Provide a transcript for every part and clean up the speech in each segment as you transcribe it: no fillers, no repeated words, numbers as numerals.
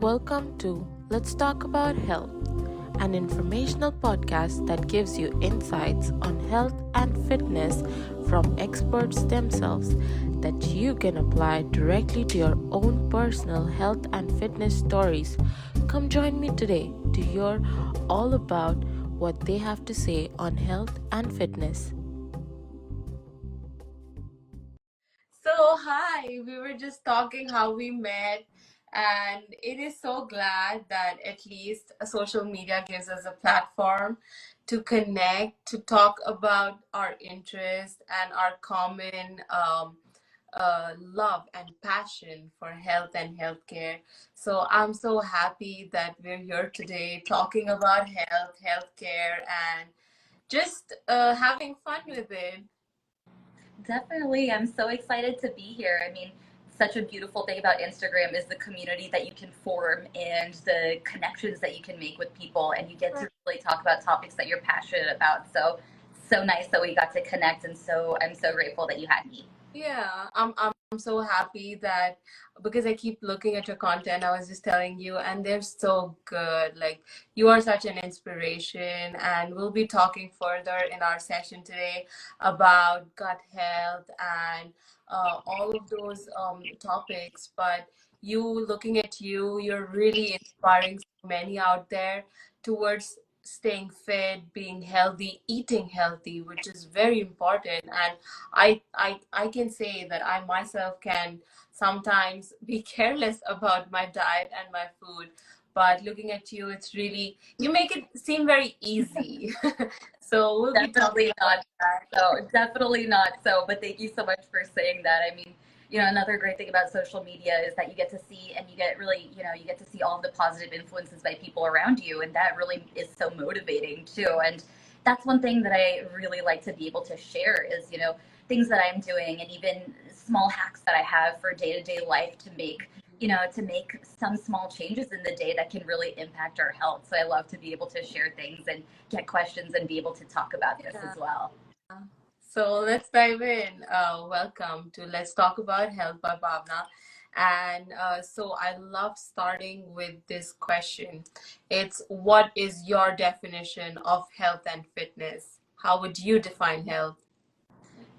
Welcome to Let's Talk About Health, an informational podcast that gives you insights on health and fitness from experts themselves that you can apply directly to your own personal health and fitness stories. Come join me today to hear all about what they have to say on health and fitness. So, hi, we were just talking how we met, and it is so glad that at least social media gives us a platform to connect, to talk about our interests and our common love and passion for health and healthcare. So, I'm so happy that we're here today talking about health, healthcare, and just having fun with it. Definitely. I'm so excited to be here. I mean, such a beautiful thing about Instagram is the community that you can form and the connections that you can make with people, and you get to really talk about topics that you're passionate about. So nice that we got to connect, and I'm so grateful that you had me. Yeah, I'm so happy that because I keep looking at your content, I was just telling you, and they're so good. Like you are such an inspiration, and we'll be talking further in our session today about gut health and all of those topics. But looking at you're really inspiring so many out there towards staying fit, being healthy, eating healthy, which is very important. And I can say that I myself can sometimes be careless about my diet and my food, but looking at you, it's really, you make it seem very easy. So we'll be talking Definitely about not that. so. Definitely not so. But thank you so much for saying that. I mean, another great thing about social media is that you get to see and you get really, you get to see all of the positive influences by people around you. And that really is so motivating too. And that's one thing that I really like to be able to share is, things that I'm doing and even small hacks that I have for day to day life to make some small changes in the day that can really impact our health. So I love to be able to share things and get questions and be able to talk about this Yeah. as well. So let's dive in. Welcome to Let's Talk About Health by Bhavna. And so I love starting with this question. It's what is your definition of health and fitness? How would you define health?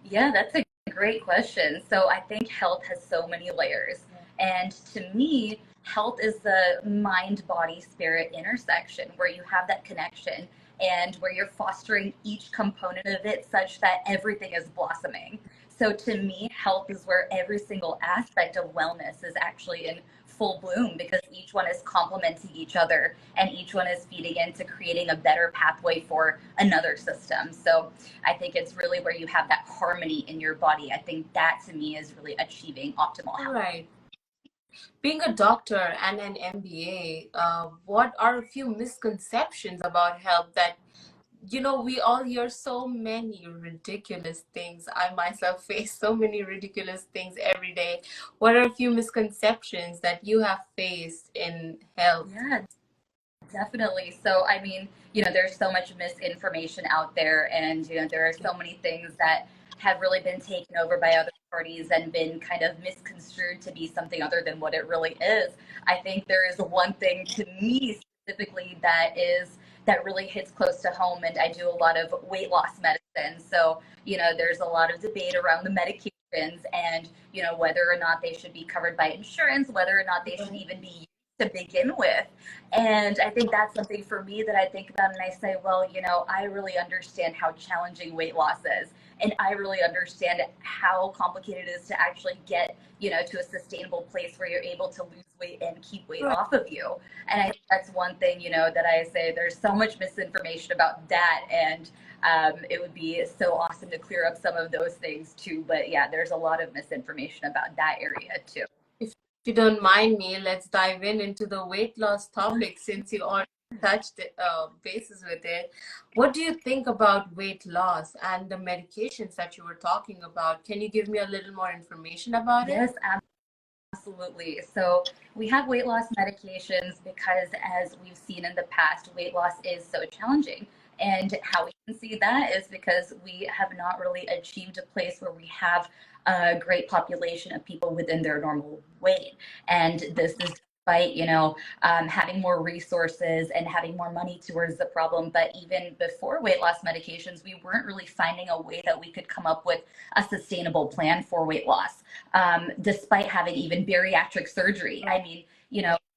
Yeah, that's a great question. So I think health has so many layers. And to me, health is the mind, body, spirit intersection where you have that connection and where you're fostering each component of it such that everything is blossoming. So to me, health is where every single aspect of wellness is actually in full bloom because each one is complementing each other and each one is feeding into creating a better pathway for another system. So I think it's really where you have that harmony in your body. I think that to me is really achieving optimal health. Right. Being a doctor and an MBA, what are a few misconceptions about health that, we all hear so many ridiculous things. I myself face so many ridiculous things every day. What are a few misconceptions that you have faced in health? Yeah, definitely. So, I mean, there's so much misinformation out there, and, there are so many things that have really been taken over by other parties and been kind of misconstrued to be something other than what it really is. I think there is one thing to me specifically that really hits close to home, and I do a lot of weight loss medicine. So, there's a lot of debate around the medications and, whether or not they should be covered by insurance, whether or not they should even be used to begin with. And I think that's something for me that I think about and I say, well, I really understand how challenging weight loss is. And I really understand how complicated it is to actually get, to a sustainable place where you're able to lose weight and keep weight Right. off of you. And I think that's one thing, that I say there's so much misinformation about that. And it would be so awesome to clear up some of those things too. But yeah, there's a lot of misinformation about that area too. If you don't mind me, let's dive into the weight loss topic since you already touched bases with it. What do you think about weight loss and the medications that you were talking about? Can you give me a little more information about it? Yes, absolutely. So we have weight loss medications because, as we've seen in the past, weight loss is so challenging. And how we can see that is because we have not really achieved a place where we have a great population of people within their normal weight. And this is despite, having more resources and having more money towards the problem. But even before weight loss medications, we weren't really finding a way that we could come up with a sustainable plan for weight loss, despite having even bariatric surgery. I mean,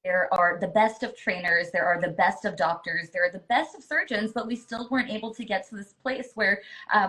there are the best of trainers, there are the best of doctors, there are the best of surgeons, but we still weren't able to get to this place where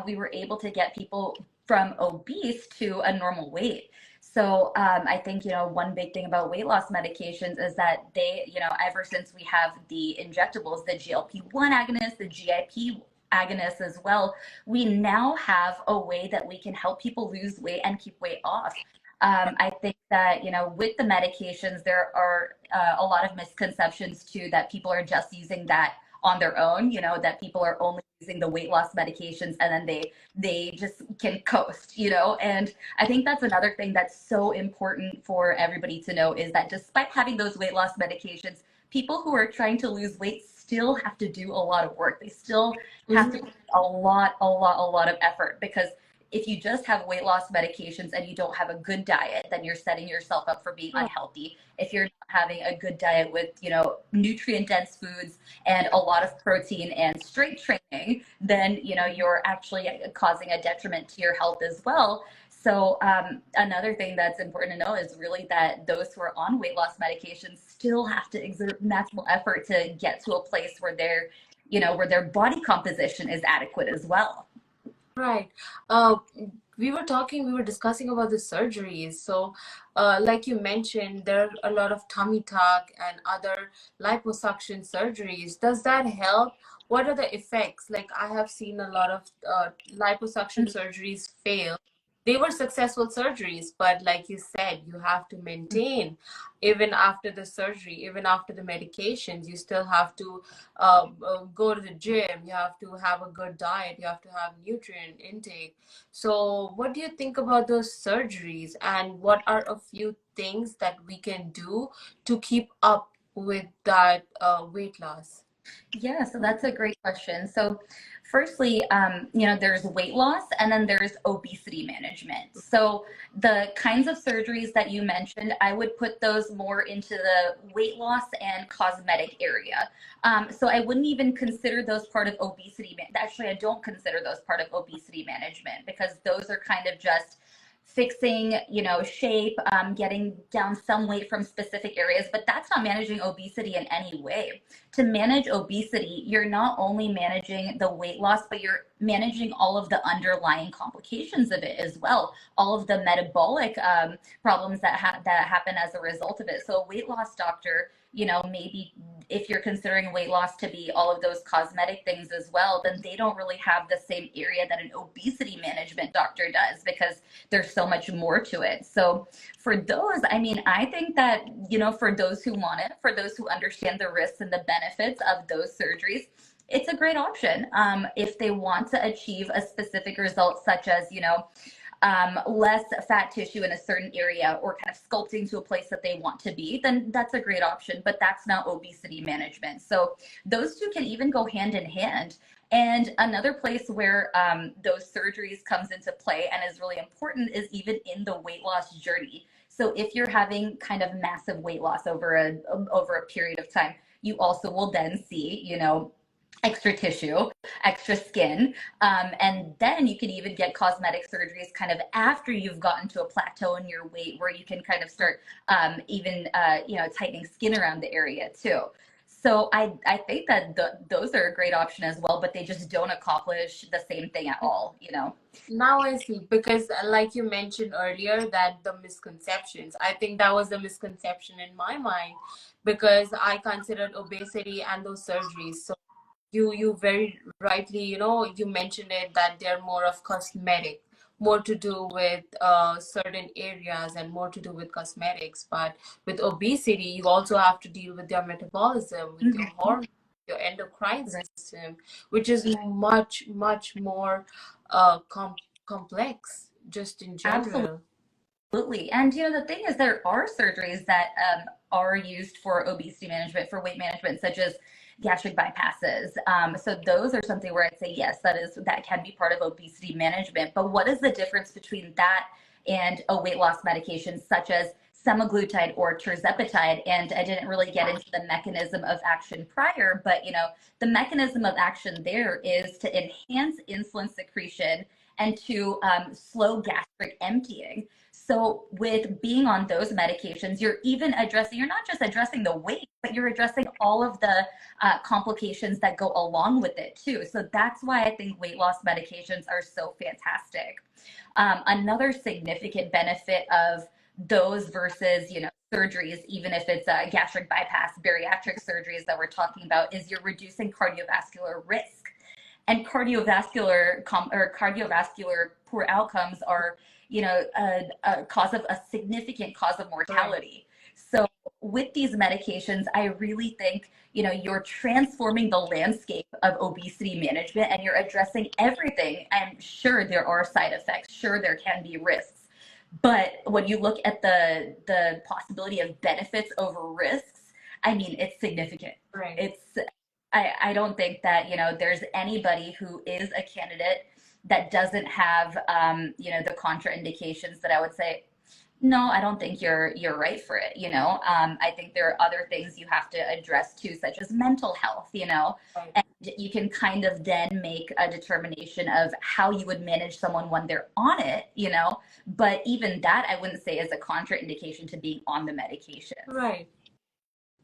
we were able to get people from obese to a normal weight. So I think, one big thing about weight loss medications is that they, ever since we have the injectables, the GLP-1 agonists, the GIP agonists as well, we now have a way that we can help people lose weight and keep weight off. I think that, with the medications, there are a lot of misconceptions too, that people are just using that on their own, that people are only using the weight loss medications and then they just can coast, and I think that's another thing that's so important for everybody to know, is that despite having those weight loss medications, people who are trying to lose weight still have to do a lot of work. They still have to put a lot of effort, because if you just have weight loss medications and you don't have a good diet, then you're setting yourself up for being unhealthy. If you're not having a good diet with, nutrient dense foods and a lot of protein and strength training, then, you're actually causing a detriment to your health as well. So another thing that's important to know is really that those who are on weight loss medications still have to exert maximal effort to get to a place where where their body composition is adequate as well. Right. We were discussing about the surgeries. So, like you mentioned, there are a lot of tummy tuck and other liposuction surgeries. Does that help? What are the effects? Like, I have seen a lot of liposuction surgeries fail. They were successful surgeries, but like you said, you have to maintain even after the surgery, even after the medications. You still have to go to the gym. You have to have a good diet. You have to have nutrient intake. So, what do you think about those surgeries, and what are a few things that we can do to keep up with that weight loss? Yeah, so that's a great question. So, firstly, there's weight loss and then there's obesity management. So, the kinds of surgeries that you mentioned, I would put those more into the weight loss and cosmetic area. So, I wouldn't even consider those part of obesity. Actually, I don't consider those part of obesity management, because those are kind of just fixing, shape, getting down some weight from specific areas, but that's not managing obesity in any way. To manage obesity, you're not only managing the weight loss, but you're managing all of the underlying complications of it as well, all of the metabolic problems that happen as a result of it. So a weight loss doctor, maybe if you're considering weight loss to be all of those cosmetic things as well, then they don't really have the same area that an obesity management doctor does, because there's so much more to it. So for those, I think that, for those who want it, for those who understand the risks and the benefits of those surgeries, it's a great option. If they want to achieve a specific result, such as, less fat tissue in a certain area, or kind of sculpting to a place that they want to be, then that's a great option, but that's not obesity management. So those two can even go hand in hand. And another place where those surgeries comes into play and is really important is even in the weight loss journey. So if you're having kind of massive weight loss over a period of time, you also will then see, extra tissue, extra skin, and then you can even get cosmetic surgeries kind of after you've gotten to a plateau in your weight, where you can kind of start even tightening skin around the area too. So I think that those are a great option as well, but they just don't accomplish the same thing at all. Now I see, because like you mentioned earlier, that the misconceptions, I think that was the misconception in my mind, because I considered obesity and those surgeries. So you very rightly, you mentioned it, that they're more of cosmetic, more to do with certain areas and more to do with cosmetics. But with obesity, you also have to deal with your metabolism, with your hormones, your endocrine system, which is much more complex, just in general. Absolutely. And the thing is, there are surgeries that are used for obesity management, for weight management, such as gastric bypasses. So those are something where I'd say, yes, that can be part of obesity management. But what is the difference between that and a weight loss medication, such as semaglutide or tirzepatide. And I didn't really get into the mechanism of action prior, but the mechanism of action there is to enhance insulin secretion and to slow gastric emptying. So with being on those medications, you're not just addressing the weight, but you're addressing all of the complications that go along with it too. So that's why I think weight loss medications are so fantastic. Another significant benefit of those versus, surgeries, even if it's a gastric bypass, bariatric surgeries that we're talking about, is you're reducing cardiovascular risk. And cardiovascular poor outcomes are, a significant cause of mortality. So with these medications, I really think, you're transforming the landscape of obesity management and you're addressing everything. And sure, there are side effects. Sure, there can be risks. But when you look at the possibility of benefits over risks, I mean, it's significant. Right. I don't think that, there's anybody who is a candidate that doesn't have, the contraindications that I would say, no, I don't think you're right for it. I think there are other things you have to address too, such as mental health, Right. and you can kind of then make a determination of how you would manage someone when they're on it, but even that I wouldn't say is a contraindication to being on the medication. Right.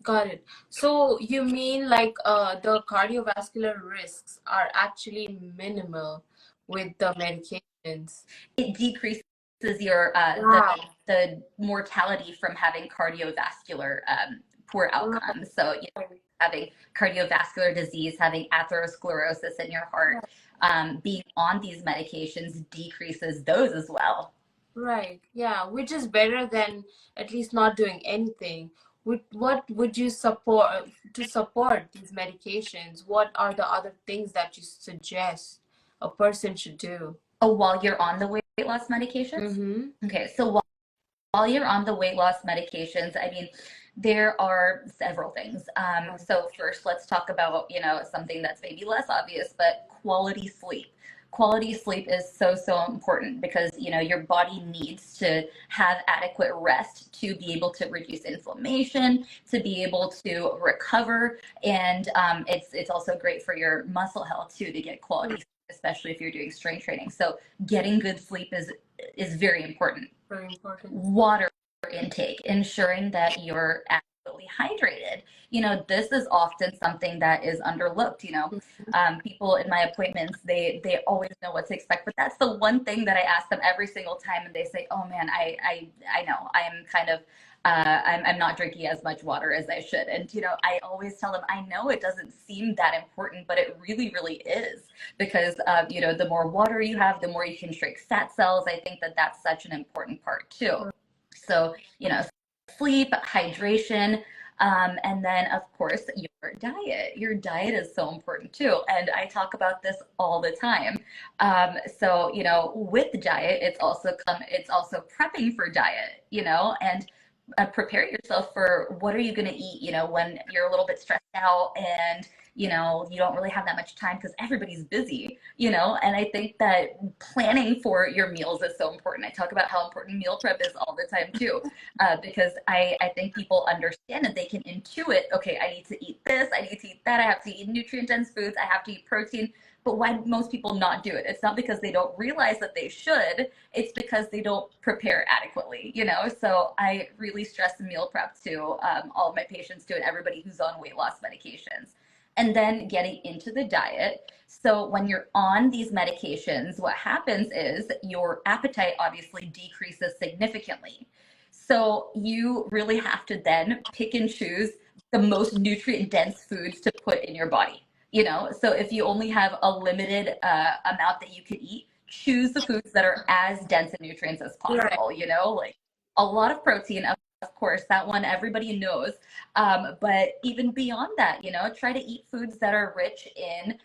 Got it. So you mean like the cardiovascular risks are actually minimal with the medications? It decreases your Wow. the mortality from having cardiovascular poor Right. outcomes. So having cardiovascular disease, having atherosclerosis in your heart, being on these medications decreases those as well. Right. Yeah, which is better than at least not doing anything. What would you support to support these medications? What are the other things that you suggest a person should do? Oh, while you're on the weight loss medications? Mm-hmm. Okay, so while you're on the weight loss medications, I mean, there are several things. So first, let's talk about, something that's maybe less obvious, but quality sleep. Quality sleep is so, so important because, your body needs to have adequate rest to be able to reduce inflammation, to be able to recover. And it's also great for your muscle health too, to get quality sleep, especially if you're doing strength training. So getting good sleep is very important. Very important. Water intake, ensuring that you're adequately hydrated. This is often something that is underlooked. People in my appointments, they always know what to expect, but that's the one thing that I ask them every single time, and they say, "Oh man, I know I am kind of." I'm not drinking as much water as I should. And, I always tell them, I know it doesn't seem that important, but it really, really is because, the more water you have, the more you can shrink fat cells. I think that that's such an important part too. So, sleep, hydration, and then of course your diet. Your diet is so important too. And I talk about this all the time. So, with diet, it's also prepping for diet, and prepare yourself for what are you going to eat, when you're a little bit stressed out and, you don't really have that much time because everybody's busy, and I think that planning for your meals is so important. I talk about how important meal prep is all the time too, because I think people understand and they can intuit, okay, I need to eat this, I need to eat that, I have to eat nutrient dense foods, I have to eat protein. But why do most people not do it? It's not because they don't realize that they should. It's because they don't prepare adequately, So I really stress meal prep to all of my patients too, and everybody who's on weight loss medications. And then getting into the diet. So when you're on these medications, what happens is your appetite obviously decreases significantly. So you really have to then pick and choose the most nutrient dense foods to put in your body. So if you only have a limited amount that you can eat, choose the foods that are as dense in nutrients as possible. Like a lot of protein, of course, that one everybody knows. But even beyond that, try to eat foods that are rich in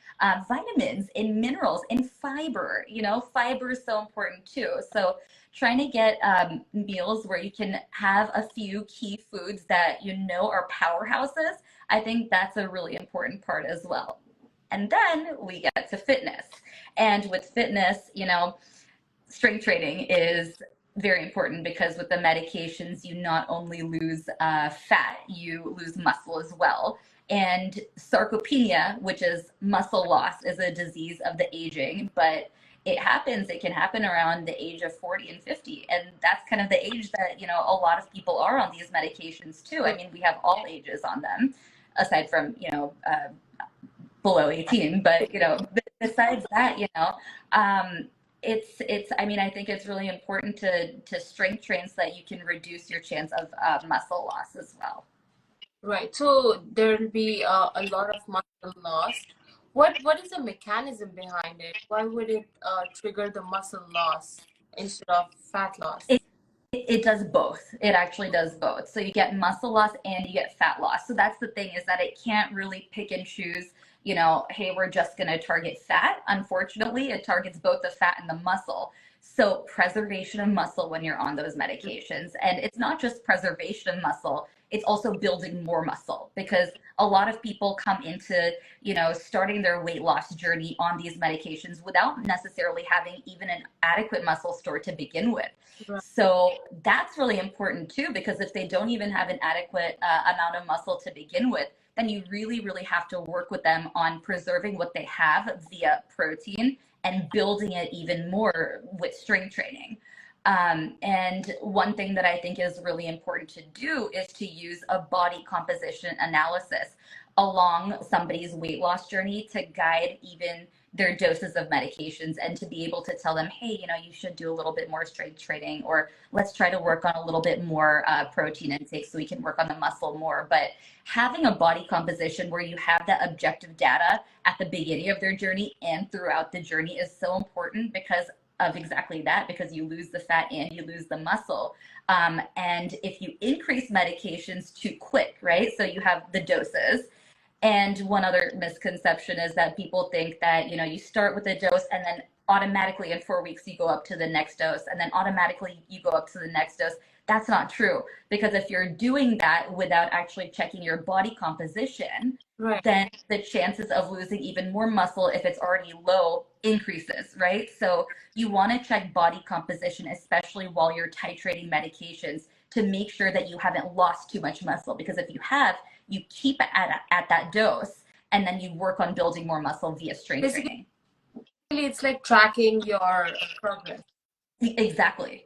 vitamins, in minerals, in fiber. Fiber is so important too. So trying to get meals where you can have a few key foods that are powerhouses, I think that's a really important part as well. And then we get to fitness. And with fitness, strength training is very important because with the medications, you not only lose fat, you lose muscle as well. And sarcopenia, which is muscle loss, is a disease of the aging, but it can happen around the age of 40 and 50. And that's kind of the age that, a lot of people are on these medications too. I mean, we have all ages on them, aside from, below 18, but, besides that, I mean, I think it's really important to strength train so that you can reduce your chance of muscle loss as well. Right. So there'll be a lot of muscle loss. What is the mechanism behind it? Why would it trigger the muscle loss instead of fat loss? It does both. It actually does both. So you get muscle loss and you get fat loss. So that's the thing, is that it can't really pick and choose, hey, we're just going to target fat. Unfortunately, it targets both the fat and the muscle. So preservation of muscle when you're on those medications. And it's not just preservation of muscle, it's also building more muscle, because a lot of people come into, starting their weight loss journey on these medications without necessarily having even an adequate muscle store to begin with. Right. So that's really important too, because if they don't even have an adequate amount of muscle to begin with, then you really, really have to work with them on preserving what they have via protein and building it even more with strength training. And one thing that I think is really important to do is to use a body composition analysis along somebody's weight loss journey to guide even their doses of medications, and to be able to tell them, hey, you should do a little bit more strength training, or let's try to work on a little bit more protein intake so we can work on the muscle more. But having a body composition where you have that objective data at the beginning of their journey and throughout the journey is so important, because of exactly that, because you lose the fat and you lose the muscle. And if you increase medications too quick, right? So you have the doses. And one other misconception is that people think that, you start with a dose and then automatically in 4 weeks you go up to the next dose, and then automatically you go up to the next dose. That's not true, because if you're doing that without actually checking your body composition, Right. then the chances of losing even more muscle if it's already low increases, right? So you want to check body composition, especially while you're titrating medications, to make sure that you haven't lost too much muscle, because if you have, you keep it at that dose, and then you work on building more muscle via strength training. It's like tracking your progress. Exactly.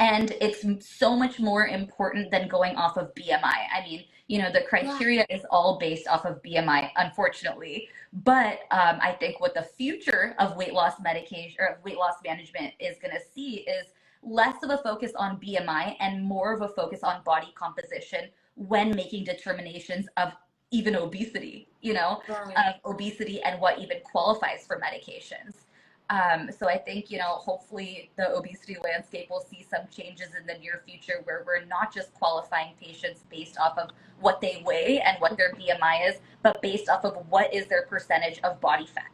And it's so much more important than going off of BMI. I mean, the criteria is all based off of BMI, unfortunately. But I think what the future of weight loss medication or weight loss management is going to see is less of a focus on BMI and more of a focus on body composition when making determinations of even obesity, Right. of obesity and what even qualifies for medications. So I think, hopefully the obesity landscape will see some changes in the near future, where we're not just qualifying patients based off of what they weigh and what their BMI is, but based off of what is their percentage of body fat.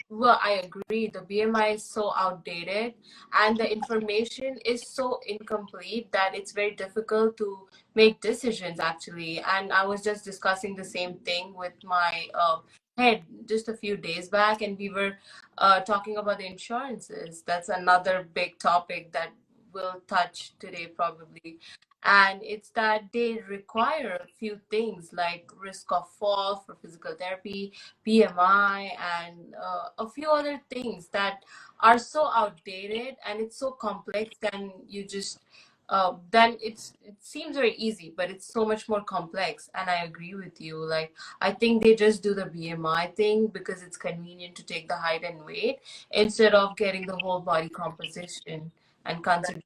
Well, I agree. The BMI is so outdated and the information is so incomplete that it's very difficult to make decisions, actually. And I was just discussing the same thing with my head just a few days back, and we were talking about the insurances. That's another big topic that we'll touch today, probably. And it's that they require a few things like risk of fall for physical therapy, BMI, and a few other things that are so outdated, and it's so complex. Then you just then it seems very easy, but it's so much more complex. And I agree with you. Like, I think they just do the BMI thing because it's convenient to take the height and weight instead of getting the whole body composition and considering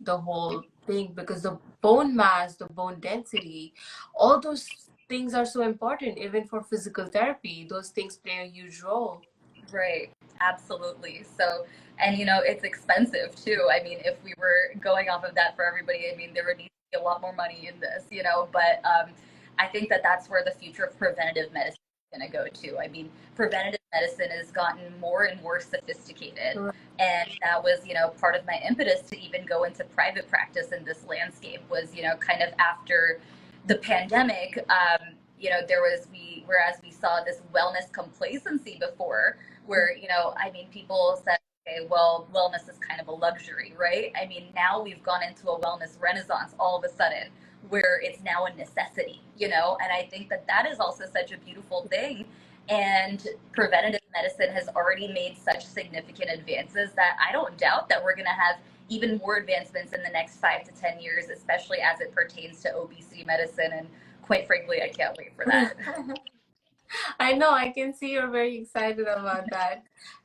the whole thing, because the bone mass, the bone density, all those things are so important. Even for physical therapy, those things play a huge role. Right. Absolutely. So, and it's expensive too. I mean, if we were going off of that for everybody, I mean, there would need to be a lot more money in this, but I think that that's where the future of preventative medicine is going to go to. I mean, preventative medicine has gotten more and more sophisticated. Right. And that was, part of my impetus to even go into private practice in this landscape was, kind of after the pandemic, whereas we saw this wellness complacency before, where, I mean, people said, okay, well, wellness is kind of a luxury, right? I mean, now we've gone into a wellness renaissance all of a sudden where it's now a necessity, you know? And I think that that is also such a beautiful thing. And preventative medicine has already made such significant advances that I don't doubt that we're going to have even more advancements in the next 5 to 10 years, especially as it pertains to obesity medicine. And quite frankly, I can't wait for that. I know, I can see you're very excited about that.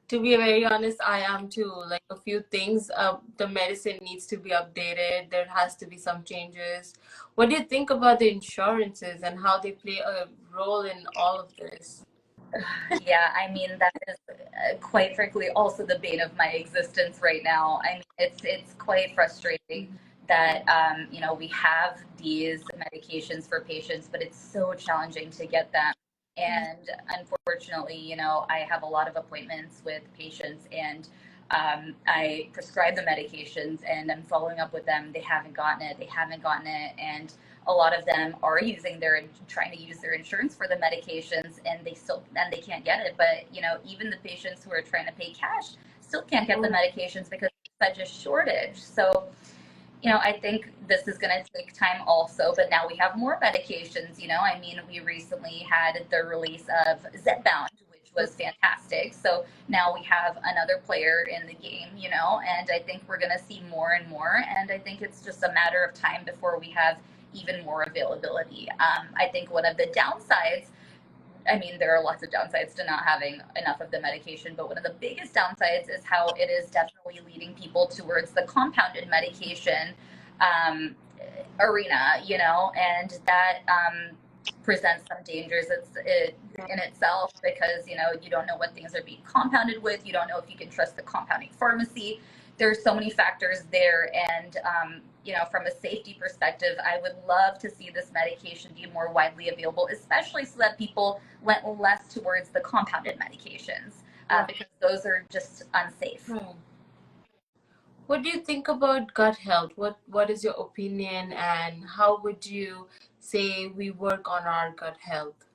To be very honest, I am too. Like a few things, the medicine needs to be updated. There has to be some changes. What do you think about the insurances and how they play a role in all of this? Yeah, I mean that is quite frankly also the bane of my existence right now. I mean it's quite frustrating that you know we have these medications for patients, but it's so challenging to get them. And unfortunately, you know, I have a lot of appointments with patients, and I prescribe the medications, and I'm following up with them. They haven't gotten it. They haven't gotten it, and a lot of them are using their trying to use their insurance for the medications, and they can't get it. But you know, even the patients who are trying to pay cash still can't get the medications because there's such a shortage. So you know, I think this is going to take time also, but now we have more medications. You know, I mean, we recently had the release of Zepbound, which was fantastic. So now we have another player in the game, you know, and I think we're going to see more and more. And I think it's just a matter of time before we have even more availability. I think one of the downsides, I mean, there are lots of downsides to not having enough of the medication, but one of the biggest downsides is how it is definitely leading people towards the compounded medication um, arena, you know, and that presents some dangers in itself because, you know, you don't know what things are being compounded with. You don't know if you can trust the compounding pharmacy. There's so many factors there. And, you know, from a safety perspective, I would love to see this medication be more widely available, especially so that people went less towards the compounded medications because those are just unsafe. What do you think about gut health? What is your opinion, and how would you say we work on our gut health?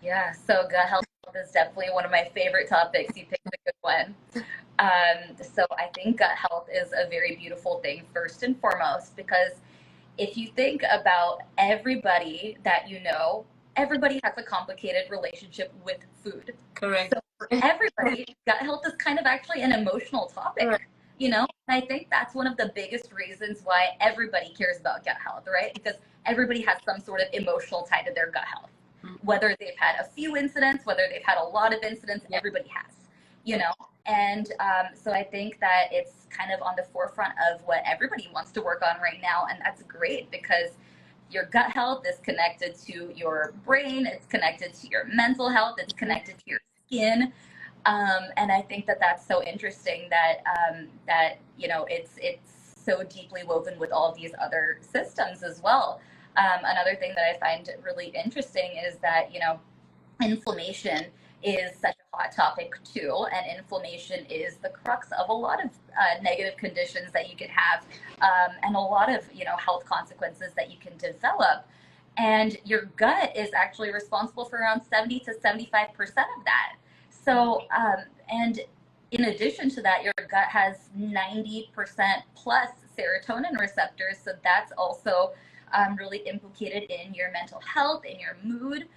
Yeah, so gut health is definitely one of my favorite topics. You picked a good one. So I think gut health is a very beautiful thing, first and foremost, because if you think about everybody that you know, everybody has a complicated relationship with food. Correct. So for everybody, gut health is kind of actually an emotional topic. Correct. You know, and I think that's one of the biggest reasons why everybody cares about gut health, right? Because everybody has some sort of emotional tie to their gut health. Whether they've had a few incidents, whether they've had a lot of incidents, everybody has, you know? And so I think that it's kind of on the forefront of what everybody wants to work on right now. And that's great because your gut health is connected to your brain, it's connected to your mental health, it's connected to your skin. And I think that that's so interesting that you know it's so deeply woven with all of these other systems as well. Another thing that I find really interesting is that you know inflammation is such a hot topic too, and inflammation is the crux of a lot of negative conditions that you can have, and a lot of you know health consequences that you can develop. And your gut is actually responsible for around 70 to 75% of that. So, and in addition to that, your gut has 90% plus serotonin receptors. So that's also really implicated in your mental health, in your mood,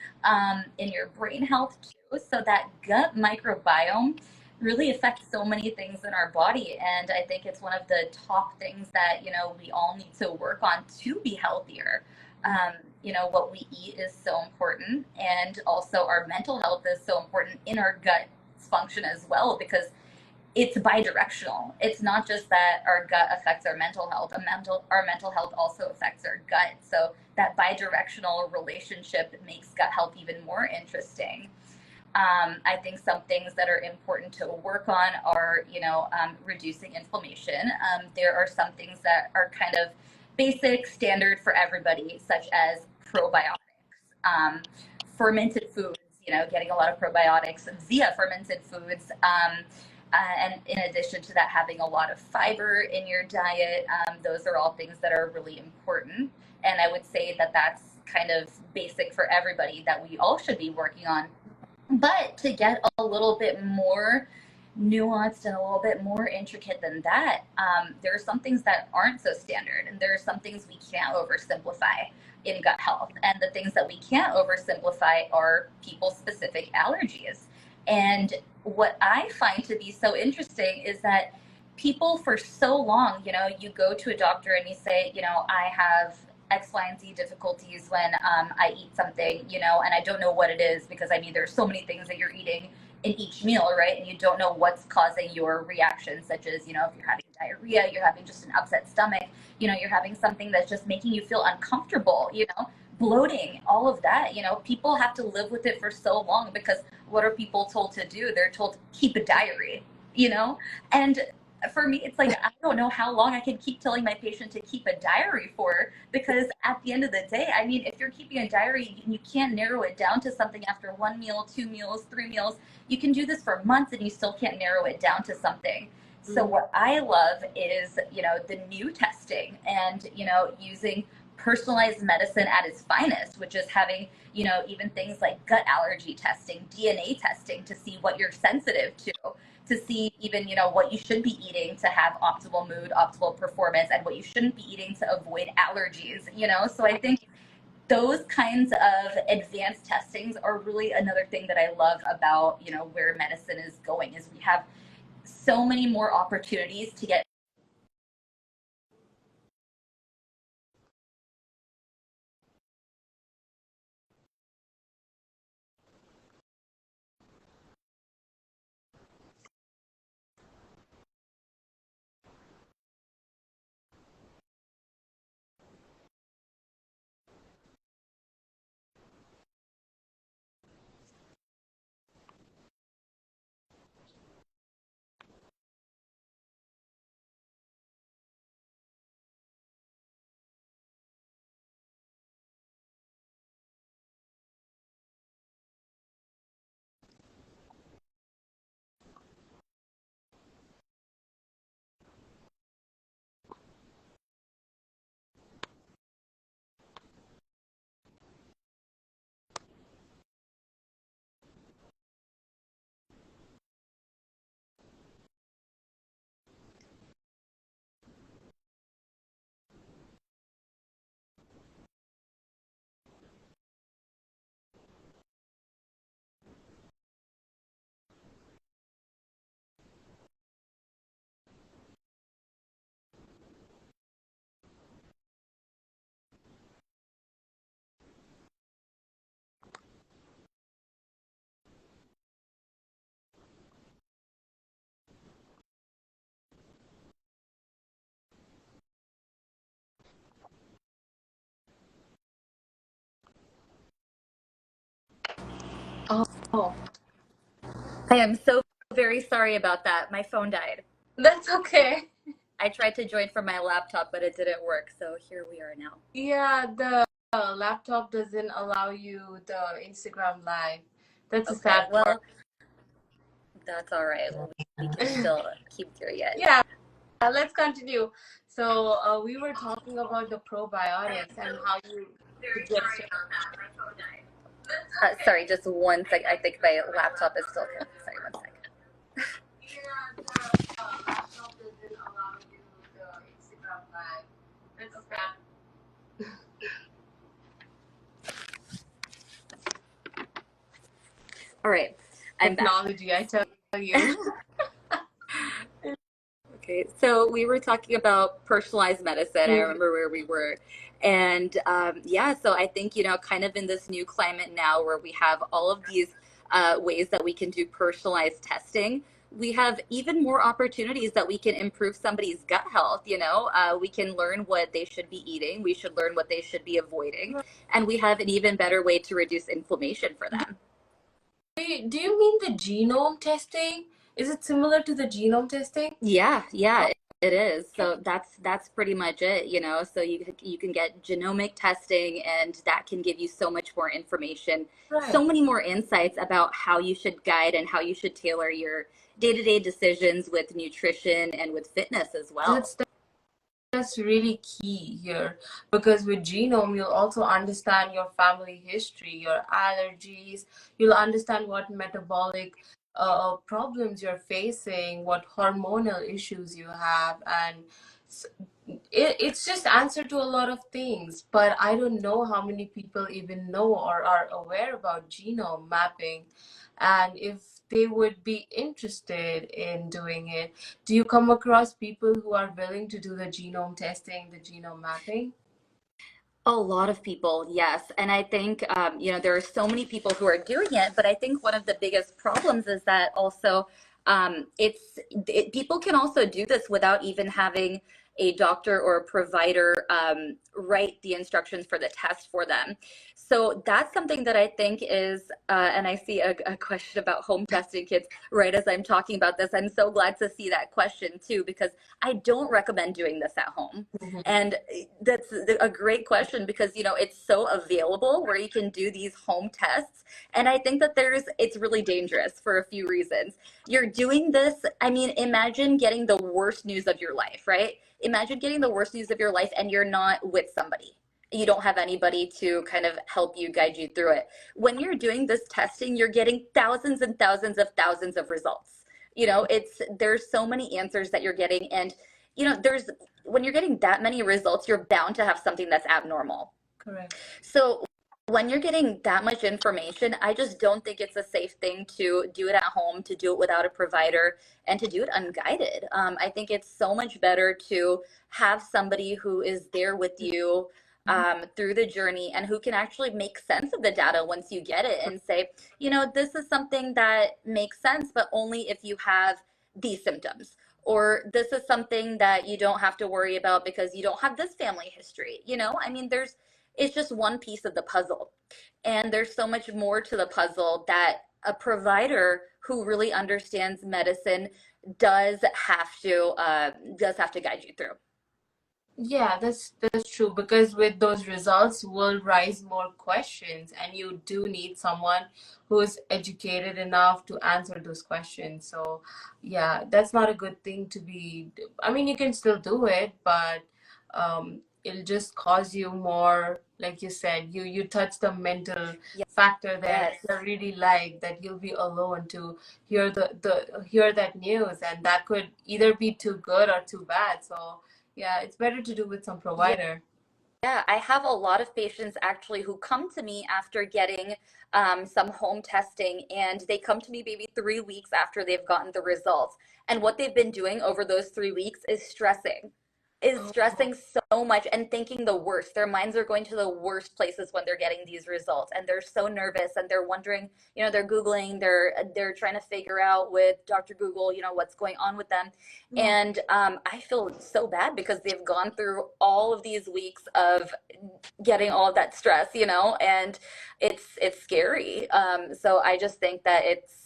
in your brain health too. So that gut microbiome really affects so many things in our body. And I think it's one of the top things that, you know, we all need to work on to be healthier. You know, what we eat is so important, and also our mental health is so important in our gut function as well, because it's bidirectional. It's not just that our gut affects our mental health. Our mental health also affects our gut. So that bidirectional relationship makes gut health even more interesting. I think some things that are important to work on are, you know, reducing inflammation. There are some things that are kind of basic, standard for everybody, such as probiotics, fermented foods, you know, getting a lot of probiotics via fermented foods. And in addition to that, having a lot of fiber in your diet. Those are all things that are really important. And I would say that that's kind of basic for everybody that we all should be working on. But to get a little bit more nuanced and a little bit more intricate than that. There are some things that aren't so standard, and there are some things we can't oversimplify in gut health. And the things that we can't oversimplify are people specific allergies. And what I find to be so interesting is that people for so long, you go to a doctor and you say, I have X, Y, and Z difficulties when I eat something, and I don't know what it is because I mean, there's so many things that you're eating in each meal, right? And you don't know what's causing your reaction, such as, if you're having diarrhea, you're having just an upset stomach, you're having something that's just making you feel uncomfortable, bloating, all of that. People have to live with it for so long because what are people told to do? They're told to keep a diary, and for me, it's like, I don't know how long I can keep telling my patient to keep a diary for, because at the end of the day, I mean, if you're keeping a diary and you can't narrow it down to something after 1 meal, 2 meals, 3 meals, you can do this for months and you still can't narrow it down to something. So what I love is, the new testing and, using personalized medicine at its finest, which is having, even things like gut allergy testing, DNA testing to see what you're sensitive to see even, what you should be eating to have optimal mood, optimal performance, and what you shouldn't be eating to avoid allergies, So I think those kinds of advanced testings are really another thing that I love about, where medicine is going, is we have so many more opportunities to get Oh, I am so very sorry about that. My phone died. that's okay. I tried to join from my laptop, but it didn't work. So here we are now. Yeah, the laptop doesn't allow you the Instagram live. That's a Okay, sad part. well, that's all right. Well, we can still keep doing it. Yeah, let's continue. So we were talking about the probiotics and how you suggested. Sorry, just one sec. I think my laptop is still. Sorry, one sec. Yeah, the laptop doesn't allow you the Instagram live. That's a sad All right, I'm back. technology, I tell you. Okay, so we were talking about personalized medicine. I remember where we were. And yeah, so I think, kind of in this new climate now where we have all of these ways that we can do personalized testing, we have even more opportunities that we can improve somebody's gut health. We can learn what they should be eating, we should learn what they should be avoiding, and we have an even better way to reduce inflammation for them. Do you mean the genome testing? Is it similar to the genome testing? Yeah, it is. So that's pretty much it, So you can get genomic testing, and that can give you so much more information, Right. so many more insights about how you should guide and how you should tailor your day-to-day decisions with nutrition and with fitness as well. That's really key here, because with genome you'll also understand your family history, your allergies, you'll understand what metabolic problems you're facing, what hormonal issues you have, and s- it's just answer to a lot of things. But I don't know how many people even know or are aware about genome mapping, and if they would be interested in doing it. Do you come across people who are willing to do the genome testing, the genome mapping? A lot of people, yes. And I think, there are so many people who are doing it, but I think one of the biggest problems is that also people can also do this without even having a doctor or a provider write the instructions for the test for them. So that's something that I think is, and I see a question about home testing kits right as I'm talking about this. I'm so glad to see that question too, because I don't recommend doing this at home. Mhm. And that's a great question because, it's so available where you can do these home tests. And I think that it's really dangerous for a few reasons. You're doing this, I mean, imagine getting the worst news of your life, right? Imagine getting the worst news of your life and you're not with somebody. You don't have anybody to kind of help you, guide you through it. When you're doing this testing, you're getting thousands and thousands of results. There's so many answers that you're getting. And, there's when you're getting that many results, you're bound to have something that's abnormal. Correct. So when you're getting that much information, I just don't think it's a safe thing to do it at home, to do it without a provider, and to do it unguided. I think it's so much better to have somebody who is there with you through the journey and who can actually make sense of the data once you get it and say, this is something that makes sense, but only if you have these symptoms. Or this is something that you don't have to worry about because you don't have this family history. I mean, it's just one piece of the puzzle. And there's so much more to the puzzle that a provider who really understands medicine does does have to guide you through. Yeah, that's true because with those results will rise more questions, and you do need someone who is educated enough to answer those questions. So, yeah, that's not a good thing to be. I mean, you can still do it, but it'll just cause you more, like you said, you touch the mental factor there. Yes. I really like that you'll be alone to hear the hear that news, and that could either be too good or too bad. So yeah, it's better to do with some Yeah. provider. Yeah, I have a lot of patients actually who come to me after getting some home testing, and they come to me maybe 3 weeks after they've gotten the results. And what they've been doing over those 3 weeks is Oh, stressing so much and thinking the worst. Their minds are going to the worst places when they're getting these results, and they're so nervous and they're wondering, they're Googling, they're trying to figure out with Dr. Google, what's going on with them. yeah. And I feel so bad because they've gone through all of these weeks of getting all of that stress, and it's scary. So I just think that it's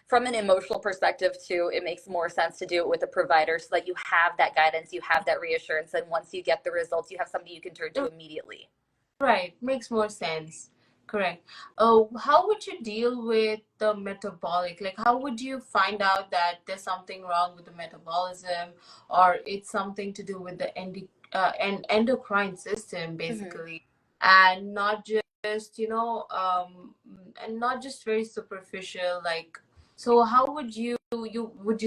from an emotional perspective too, it makes more sense to do it with a provider so that you have that guidance, you have that reassurance, and once you get the results, you have somebody you can turn to immediately. Right, makes more sense. Correct. Oh, how would you deal with the metabolic? Like, how would you find out that there's something wrong with the metabolism, or it's something to do with the endocrine system, Hmm. basically, and not just, and not just very superficial. Like, so how would you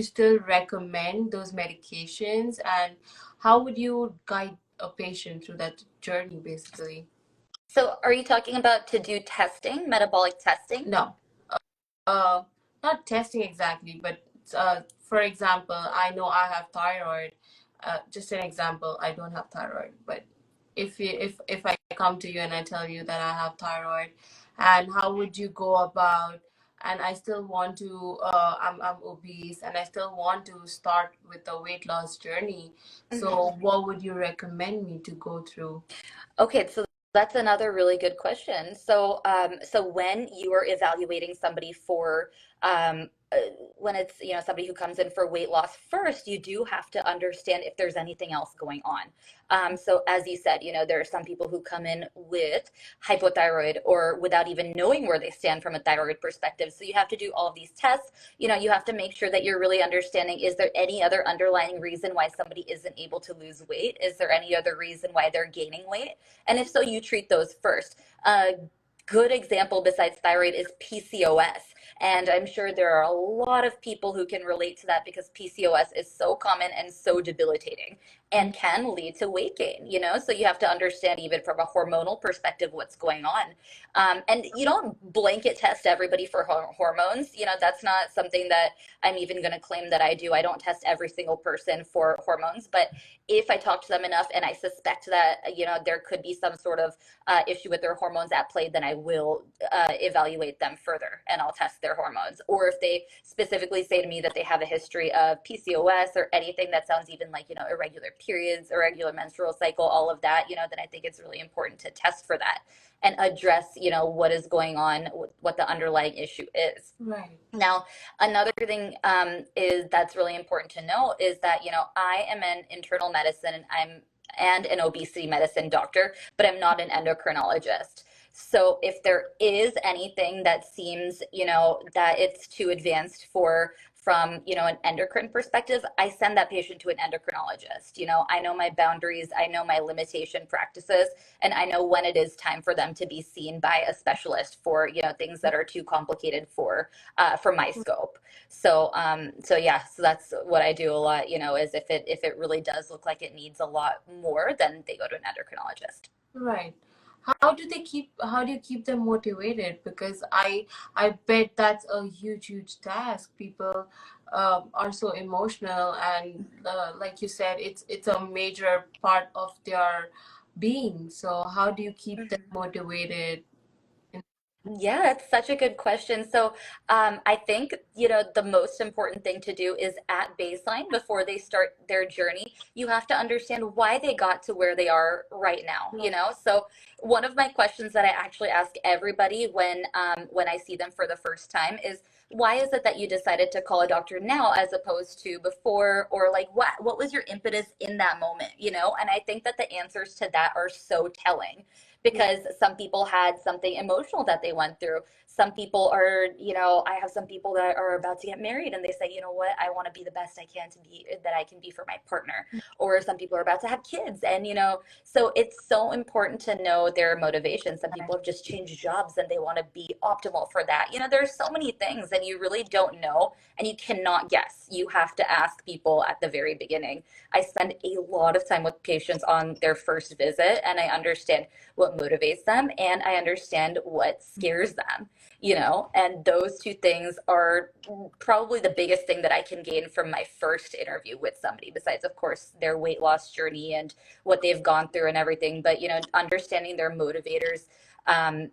still recommend those medications, and how would you guide a patient through that journey, basically? So are you talking about to do testing, metabolic testing? No, uh, not testing exactly, but for example, I know I have thyroid. Just an example, I don't have thyroid, but if I come to you and I tell you that I have thyroid, and how would you go about? And I still want to, I'm obese, and I still want to start with the weight loss journey. Mhm. So, what would you recommend me to go through? Okay, so that's another really good question. So when you are evaluating somebody for um, uh, when it's somebody who comes in for weight loss first, you do have to understand if there's anything else going on. So as you said, there are some people who come in with hypothyroid or without even knowing where they stand from a thyroid perspective. So you have to do all of these tests. You have to make sure that you're really understanding, is there any other underlying reason why somebody isn't able to lose weight? Is there any other reason why they're gaining weight? And if so, you treat those first. A good example besides thyroid is PCOS. And I'm sure there are a lot of people who can relate to that because PCOS is so common and so debilitating and can lead to weight gain, you know? So you have to understand, even from a hormonal perspective, what's going on. And you don't blanket test everybody for hormones. You know, that's not something that I'm even going to claim that I do. I don't test every single person for hormones, but if I talk to them enough and I suspect that, you know, there could be some sort of issue with their hormones at play, then I will evaluate them further and I'll test their hormones. Or if they specifically say to me that they have a history of PCOS or anything that sounds even like, you know, irregular periods, irregular menstrual cycle, all of that, you know, then I think it's really important to test for that and address, you know, what is going on, what the underlying issue is. Right. Now, another thing is that's really important to know is that, you know, I am an internal medicine and an obesity medicine doctor, but I'm not an endocrinologist. So if there is anything that seems, you know, that it's too advanced for from, you know, an endocrine perspective, I send that patient to an endocrinologist. You know, I know my boundaries, I know my limitation practices, and I know when it is time for them to be seen by a specialist for, you know, things that are too complicated for my scope. So so yeah, so that's what I do a lot, you know, is if it really does look like it needs a lot more, then they go to an endocrinologist. Right. How do you keep them motivated? Because I bet that's a huge task. People are so emotional, and like you said, it's a major part of their being. So how do you keep them motivated? Yeah, it's such a good question. So, I think, you know, the most important thing to do is at baseline before they start their journey, you have to understand why they got to where they are right now, you know? So, one of my questions that I actually ask everybody when I see them for the first time is, why is it that you decided to call a doctor now as opposed to before? Or like what was your impetus in that moment, you know? And I think that the answers to that are so telling because some people had something emotional that they went through. Some people are, you know, I have some people that are about to get married and they say, you know what, I want to be the best I can to be that I can be for my partner. Or some people are about to have kids. And, you know, so it's so important to know their motivation. Some people have just changed jobs and they want to be optimal for that. You know, there's so many things and you really don't know and you cannot guess. You have to ask people at the very beginning. I spend a lot of time with patients on their first visit and I understand what motivates them and I understand what scares them, you know, and those two things are probably the biggest thing that I can gain from my first interview with somebody, besides, of course, their weight loss journey and what they've gone through and everything. But, you know, understanding their motivators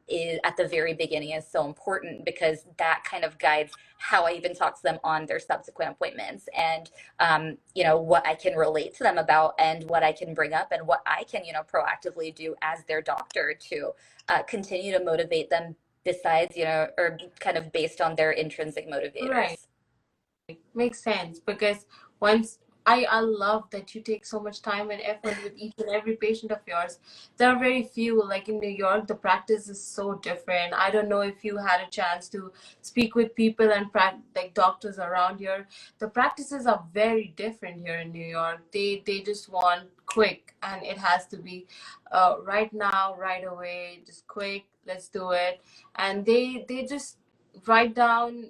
is at the very beginning is so important because that kind of guides how I even talk to them on their subsequent appointments and you know, what I can relate to them about and what I can bring up and what I can, you know, proactively do as their doctor to continue to motivate them besides, you know, or kind of based on their intrinsic Right. motivators. Makes sense because once I love that you take so much time and effort with each and every patient of yours. There are very few, like in New York, the practice is so different. I don't know if you had a chance to speak with people and like doctors around here. The practices are very different here in New York. They just want quick and it has to be right now, right away, just quick, let's do it. And they just write down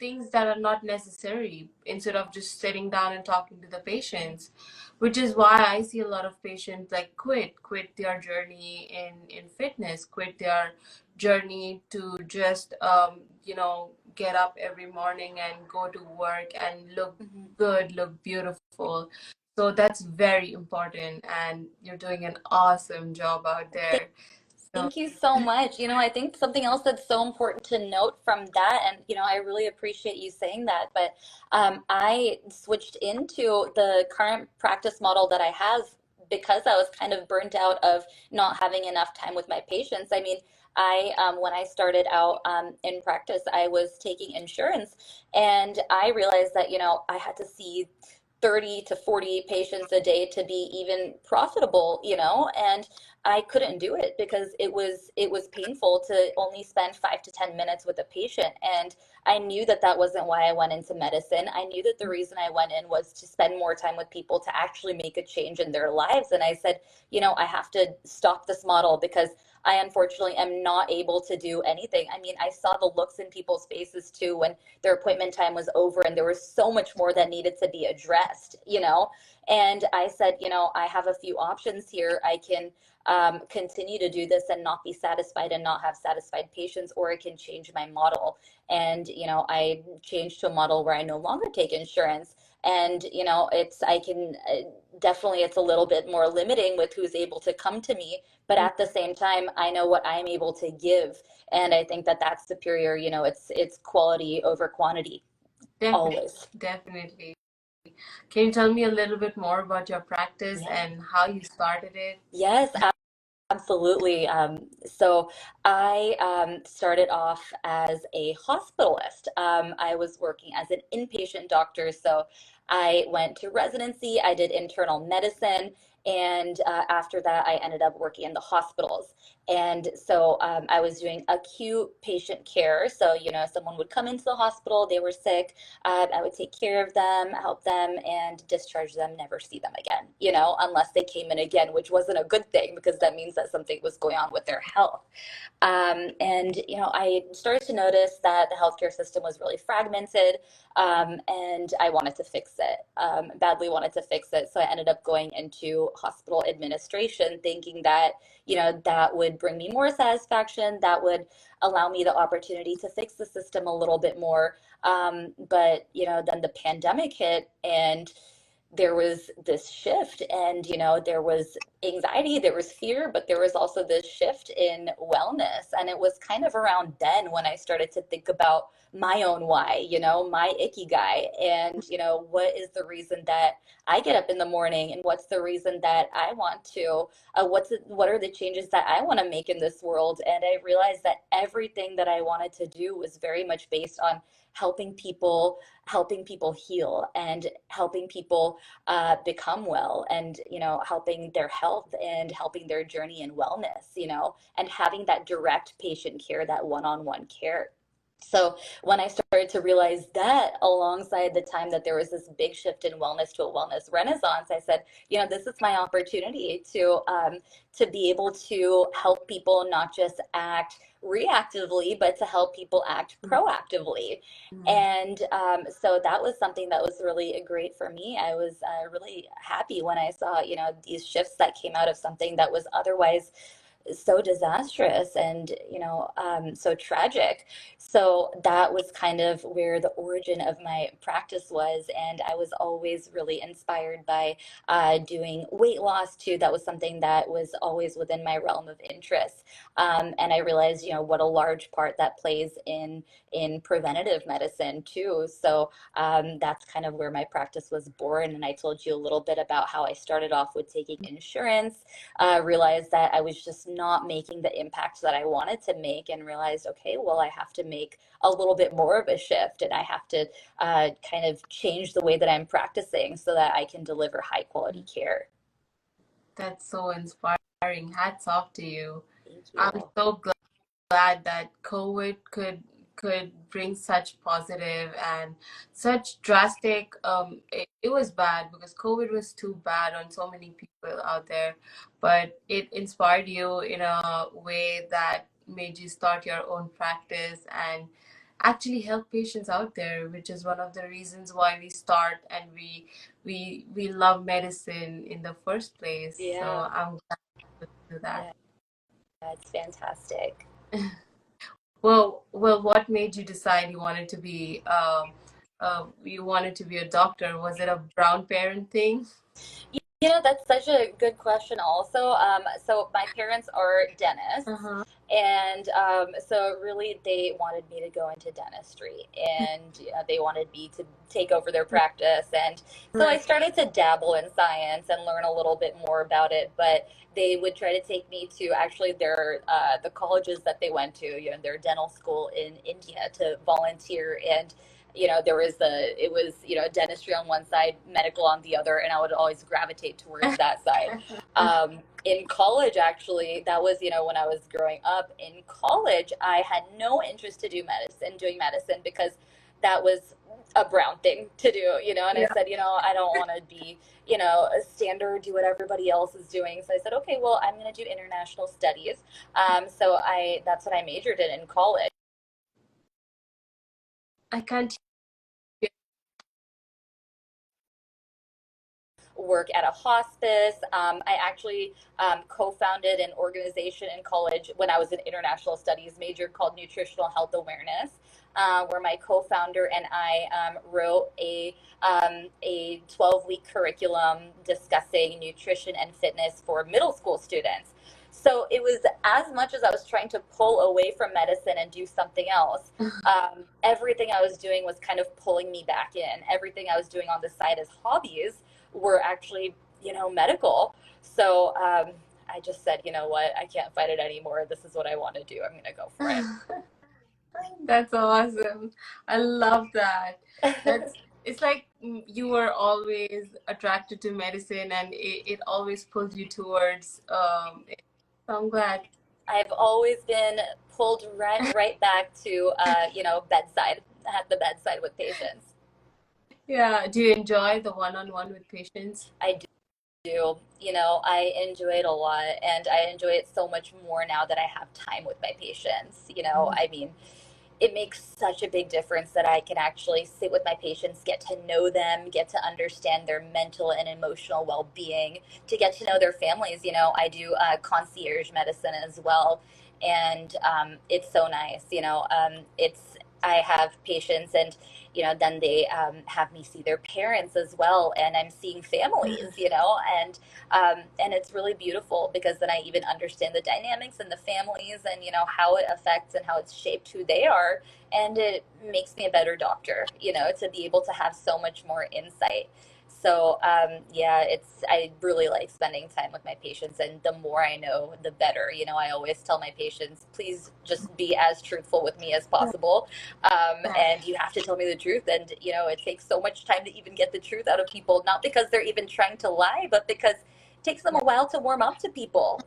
things that are not necessary instead of just sitting down and talking to the patients, which is why I see a lot of patients like quit their journey in fitness, quit their journey to just you know, get up every morning and go to work and look Mhm. good, look beautiful. So that's very important and you're doing an awesome job out there. So Thank you so much. You know, I think something else that's so important to note from that, and you know, I really appreciate you saying that, but I switched into the current practice model that I have because I was kind of burnt out of not having enough time with my patients. I mean, when I started out in practice, I was taking insurance, and I realized that, you know, I had to see 30 to 40 patients a day to be even profitable, you know, and I couldn't do it because it was painful to only spend 5 to 10 minutes with a patient. And I knew that that wasn't why I went into medicine. I knew that the reason I went in was to spend more time with people to actually make a change in their lives. And I said, I have to stop this model because I unfortunately am not able to do anything. I mean, I saw the looks in people's faces too when their appointment time was over, and there was so much more that needed to be addressed. And I said, I have a few options here. I can continue to do this and not be satisfied and not have satisfied patients, or I can change my model. And, I changed to a model where I no longer take insurance. And, I can definitely, it's a little bit more limiting with who's able to come to me. But at the same time, I know what I'm able to give. And I think that that's superior. It's quality over quantity, Definitely, always. definitely. Can you tell me a little bit more about your practice Yeah. and how you started it? Yes, absolutely. So I started off as a hospitalist. I was working as an inpatient doctor. So I went to residency, I did internal medicine, and after that, I ended up working in the hospitals. And so I was doing acute patient care. So, someone would come into the hospital, they were sick. I would take care of them, help them, and discharge them, never see them again, unless they came in again, which wasn't a good thing because that means that something was going on with their health. And, I started to notice that the healthcare system was really fragmented, and I wanted to fix it, badly wanted to fix it. So I ended up going into hospital administration, thinking that, that would bring me more satisfaction, that would allow me the opportunity to fix the system a little bit more. But, then the pandemic hit, and there was this shift, and there was anxiety, there was fear, but there was also this shift in wellness. And it was kind of around then when I started to think about my own why, my ikigai, and what is the reason that I get up in the morning, and what's the reason that I want to what are the changes that I want to make in this world. And I realized that everything that I wanted to do was very much based on helping people heal, and helping people become well, and helping their health and helping their journey in wellness, and having that direct patient care, that one-on-one care. So when I started to realize that, alongside the time that there was this big shift in wellness to a wellness renaissance, I said, this is my opportunity to be able to help people not just act reactively, but to help people act proactively. Mhm. And so that was something that was really great for me. I was really happy when I saw, these shifts that came out of something that was otherwise so disastrous, and so tragic. So that was kind of where the origin of my practice was. And I was always really inspired by doing weight loss too. That was something that was always within my realm of interest. And I realized, what a large part that plays in preventative medicine too. So that's kind of where my practice was born. And I told you a little bit about how I started off with taking insurance, realized that I was just not making the impact that I wanted to make, and realized, okay, well, I have to make a little bit more of a shift, and I have to kind of change the way that I'm practicing so that I can deliver high quality care. That's so inspiring. Hats off to you. Thank I'm you. so glad that COVID could bring such positive and such drastic it was bad because COVID was too bad on so many people out there, but it inspired you in a way that made you start your own practice and actually help patients out there, which is one of the reasons why we start and we love medicine in the first place. So Yeah, I'm glad to do that. yeah, it's fantastic. Well, what made you decide you wanted to be a doctor? Was it a brown parent thing? That's such a good question also. So my parents are dentists, Uh-huh. and so really they wanted me to go into dentistry, and they wanted me to take over their practice. And so I Right. started to dabble in science and learn a little bit more about it, but they would try to take me to actually the colleges that they went to, their dental school in India, to volunteer. And it was dentistry on one side, medical on the other, and I would always gravitate towards that side. In college, actually, that was, when I was growing up in college, I had no interest to doing medicine, because that was a brown thing to do, and I Yeah. said, I don't want to be, a standard, do what everybody else is doing. So I said, okay, well, I'm going to do international studies. So that's what I majored in college. I can't. Work at a hospice. I actually co-founded an organization in college when I was an international studies major called Nutritional Health Awareness, where my co-founder and I wrote a 12-week curriculum discussing nutrition and fitness for middle school students. So it was, as much as I was trying to pull away from medicine and do something else, everything I was doing was kind of pulling me back in. Everything I was doing on the side as hobbies were actually, medical. So I just said, you know what, I can't fight it anymore. This is what I want to do. I'm going to go for it. That's awesome. I love that. That's it's like you were always attracted to medicine and it always pulls you towards it. So I'm glad. I've always been pulled right back to, bedside, at the bedside with patients. Yeah. Do you enjoy the one-on-one with patients? I do. I enjoy it a lot, and I enjoy it so much more now that I have time with my patients. Mm. I mean, it makes such a big difference that I can actually sit with my patients, get to know them, get to understand their mental and emotional well being, to get to know their families. I do concierge medicine as well, and it's so nice. I have patients, and then they have me see their parents as well, and I'm seeing families, and it's really beautiful, because then I even understand the dynamics and the families, and how it affects and how it's shaped who they are, and it makes me a better doctor, to be able to have so much more insight. So yeah, I really like spending time with my patients, and the more I know, the better. I always tell my patients, please just be as truthful with me as possible, Yeah. and you have to tell me the truth. And it takes so much time to even get the truth out of people, not because they're even trying to lie, but because it takes them a while to warm up to people.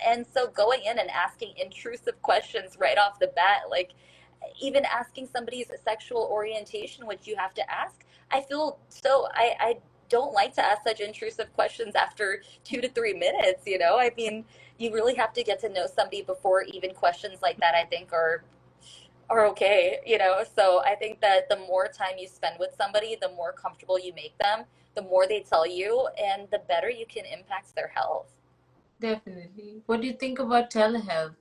And so going in and asking intrusive questions right off the bat, like even asking somebody's sexual orientation, which you have to ask, I feel so I don't like to ask such intrusive questions after 2 to 3 minutes. I mean, you really have to get to know somebody before even questions like that, I think, are okay. So I think that the more time you spend with somebody, the more comfortable you make them, the more they tell you, and the better you can impact their health. Definitely. What do you think about telehealth?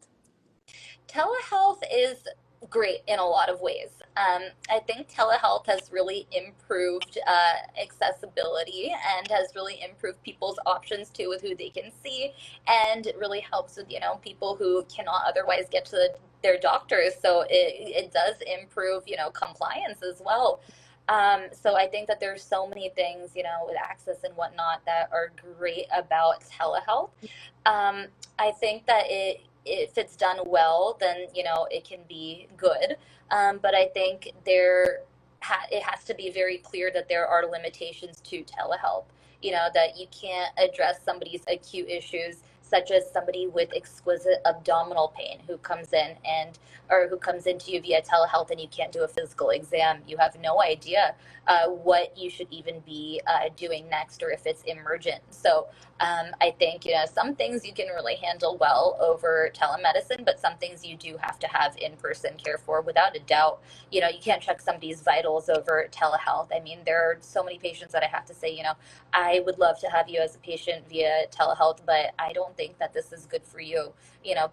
Telehealth is great in a lot of ways. I think telehealth has really improved accessibility, and has really improved people's options too, with who they can see, and it really helps with people who cannot otherwise get to their doctors. So it does improve compliance as well. So I think that there's so many things with access and whatnot that are great about telehealth. I think that if it's done well, then it can be good. But I think it has to be very clear that there are limitations to telehealth. That you can't address somebody's acute issues, such as somebody with exquisite abdominal pain who comes in and or who comes into you via telehealth, and you can't do a physical exam. You have no idea what you should even be doing next, or if it's emergent. So I think some things you can really handle well over telemedicine, but some things you do have to have in-person care for, without a doubt. You can't check somebody's vitals over telehealth. I mean, there are so many patients that I have to say, I would love to have you as a patient via telehealth, but I don't think that this is good for you.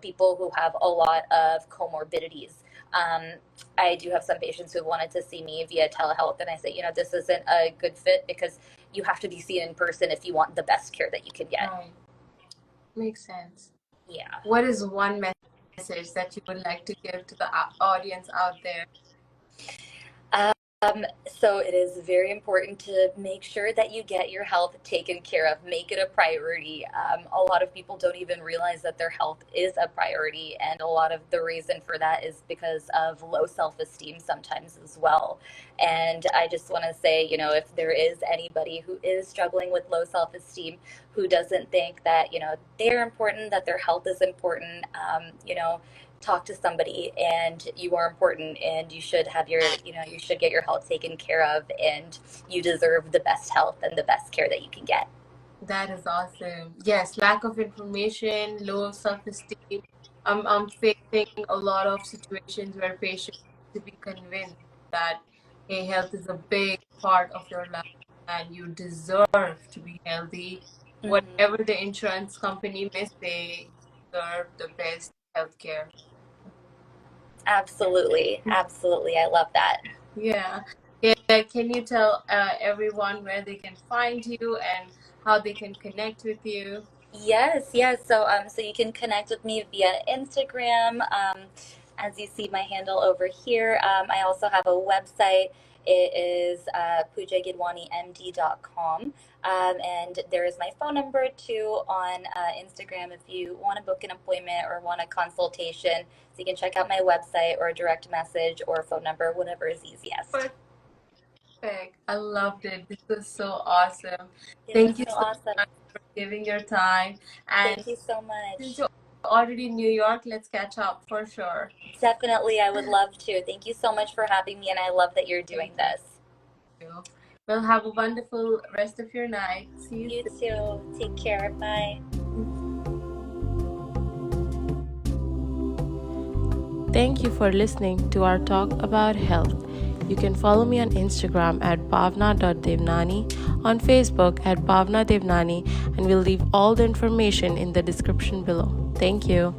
People who have a lot of comorbidities. Um, I do have some patients who wanted to see me via telehealth, and I say, this isn't a good fit, because you have to be seen in person if you want the best care that you can get. Right. Makes sense. Yeah. What is one message that you would like to give to the audience out there? So it is very important to make sure that you get your health taken care of. Make it a priority. A lot of people don't even realize that their health is a priority, and a lot of the reason for that is because of low self-esteem sometimes as well. And I just want to say, if there is anybody who is struggling with low self-esteem, who doesn't think that they're important, that their health is important, talk to somebody, and you are important, and you should have you should get your health taken care of, and you deserve the best health and the best care that you can get. That is awesome. Yes, lack of information, low self-esteem. I'm facing a lot of situations where patients need to be convinced that hey, health is a big part of your life and you deserve to be healthy. Hmm. Whatever the insurance company may say, you deserve the best healthcare. Absolutely, absolutely, I love that. Yeah. Yeah. Can you tell everyone where they can find you and how they can connect with you? Yes, yes. So you can connect with me via Instagram. As you see my handle over here. I also have a website. It is PoojaGidwaniMD.com. And there is my phone number too on Instagram if you want to book an appointment or want a consultation. So you can check out my website or a direct message or phone number, whatever is easiest. Perfect. I loved it. This was so awesome. It was Thank you so so awesome. much for giving your time. And Thank you so since much. you're already in New York, let's catch up for sure. Definitely, I would love to. Thank you so much for having me, and I love that you're doing Thank this. you. Well, have a wonderful rest of your night. See you You too. Take care. Bye. soon. Thank you for listening to our talk about health. You can follow me on Instagram at bhavna.devnani, on Facebook at bhavna devnani, and we'll leave all the information in the description below. Thank you.